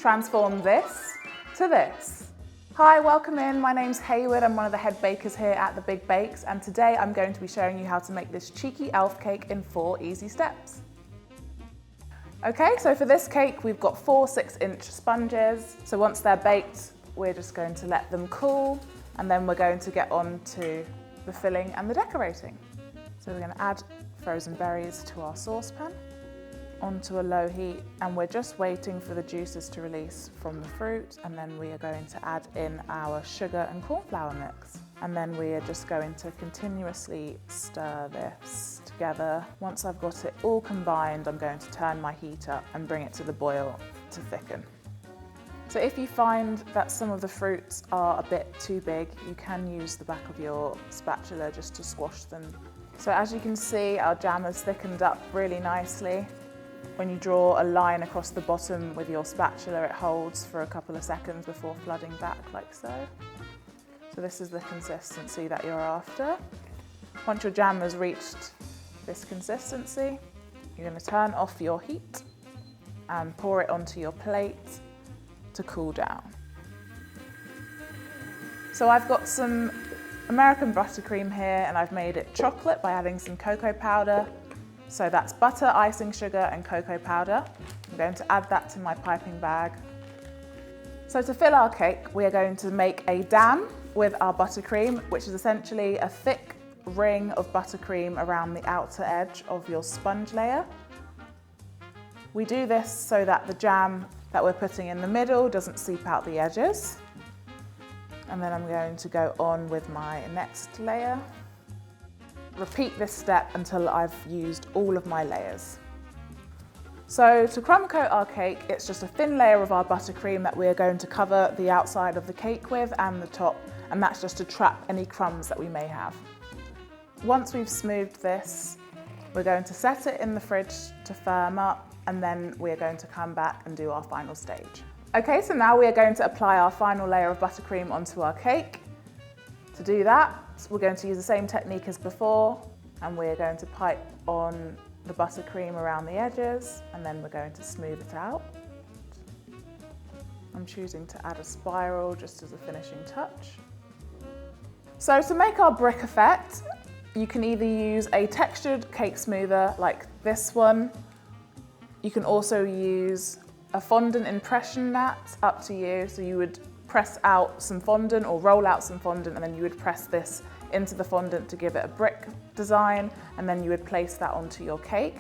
transform this to this. Hi, welcome in. My name's Hayward. I'm one of the head bakers here at The Big Bakes, and today I'm going to be showing you how to make this cheeky elf cake in 4 easy steps. Okay, so for this cake, we've got 4 6-inch sponges. So once they're baked, we're just going to let them cool, and then we're going to get on to the filling and the decorating. So we're going to add frozen berries to our saucepan onto a low heat, and we're just waiting for the juices to release from the fruit, and then we are going to add in our sugar and corn flour mix. And then we are just going to continuously stir this together. Once I've got it all combined, I'm going to turn my heat up and bring it to the boil to thicken. So if you find that some of the fruits are a bit too big, you can use the back of your spatula just to squash them. So as you can see, our jam has thickened up really nicely. When you draw a line across the bottom with your spatula, it holds for a couple of seconds before flooding back like so. So this is the consistency that you're after. Once your jam has reached this consistency, you're going to turn off your heat and pour it onto your plate to cool down. So I've got some American buttercream here, and I've made it chocolate by adding some cocoa powder. So that's butter, icing sugar and cocoa powder. I'm going to add that to my piping bag. So to fill our cake, we are going to make a dam with our buttercream, which is essentially a thick ring of buttercream around the outer edge of your sponge layer. We do this so that the jam that we're putting in the middle doesn't seep out the edges. And then I'm going to go on with my next layer. Repeat this step until I've used all of my layers. So to crumb coat our cake, it's just a thin layer of our buttercream that we are going to cover the outside of the cake with and the top, and that's just to trap any crumbs that we may have. Once we've smoothed this, we're going to set it in the fridge to firm up, and then we are going to come back and do our final stage. Okay, so now we are going to apply our final layer of buttercream onto our cake. To do that, we're going to use the same technique as before, and we're going to pipe on the buttercream around the edges, and then we're going to smooth it out. I'm choosing to add a spiral just as a finishing touch. So to make our brick effect, you can either use a textured cake smoother like this one. You can also use a fondant impression mat, up to you. So you would press out some fondant or roll out some fondant, and then you would press this into the fondant to give it a brick design, and then you would place that onto your cake.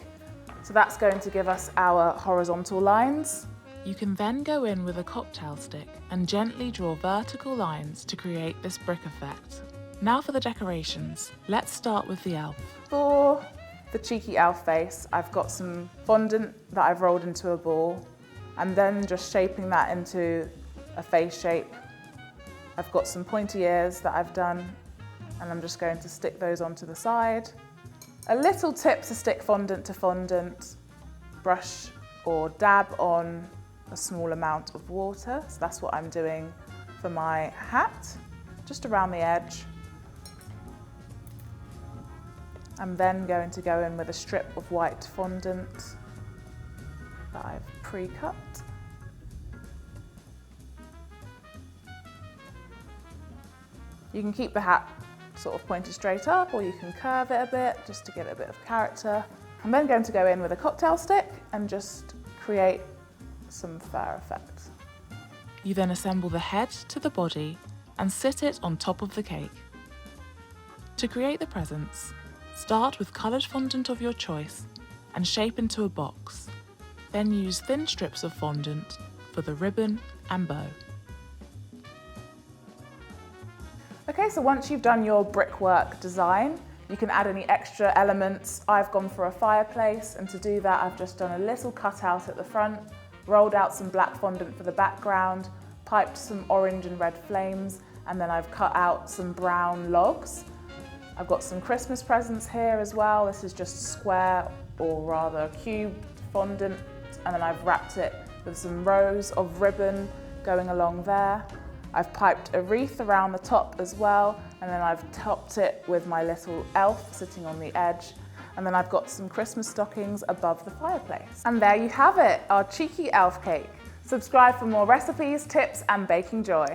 So that's going to give us our horizontal lines. You can then go in with a cocktail stick and gently draw vertical lines to create this brick effect. Now for the decorations. Let's start with the elf. For the cheeky elf face, I've got some fondant that I've rolled into a ball. I'm then just shaping that into a face shape. I've got some pointy ears that I've done, and I'm just going to stick those onto the side. A little tip to stick fondant to fondant: brush or dab on a small amount of water. So that's what I'm doing for my hat, just around the edge. I'm then going to go in with a strip of white fondant that I've pre-cut. You can keep the hat sort of pointed straight up, or you can curve it a bit just to give it a bit of character. I'm then going to go in with a cocktail stick and just create some fur effect. You then assemble the head to the body and sit it on top of the cake. To create the presents, start with coloured fondant of your choice and shape into a box. Then use thin strips of fondant for the ribbon and bow. Okay, so once you've done your brickwork design, you can add any extra elements. I've gone for a fireplace, and to do that I've just done a little cutout at the front, rolled out some black fondant for the background, piped some orange and red flames, and then I've cut out some brown logs. I've got some Christmas presents here as well. This is just square, or rather cubed fondant, and then I've wrapped it with some rows of ribbon going along there. I've piped a wreath around the top as well, and then I've topped it with my little elf sitting on the edge, and then I've got some Christmas stockings above the fireplace. And there you have it, our cheeky elf cake. Subscribe for more recipes, tips, and baking joy.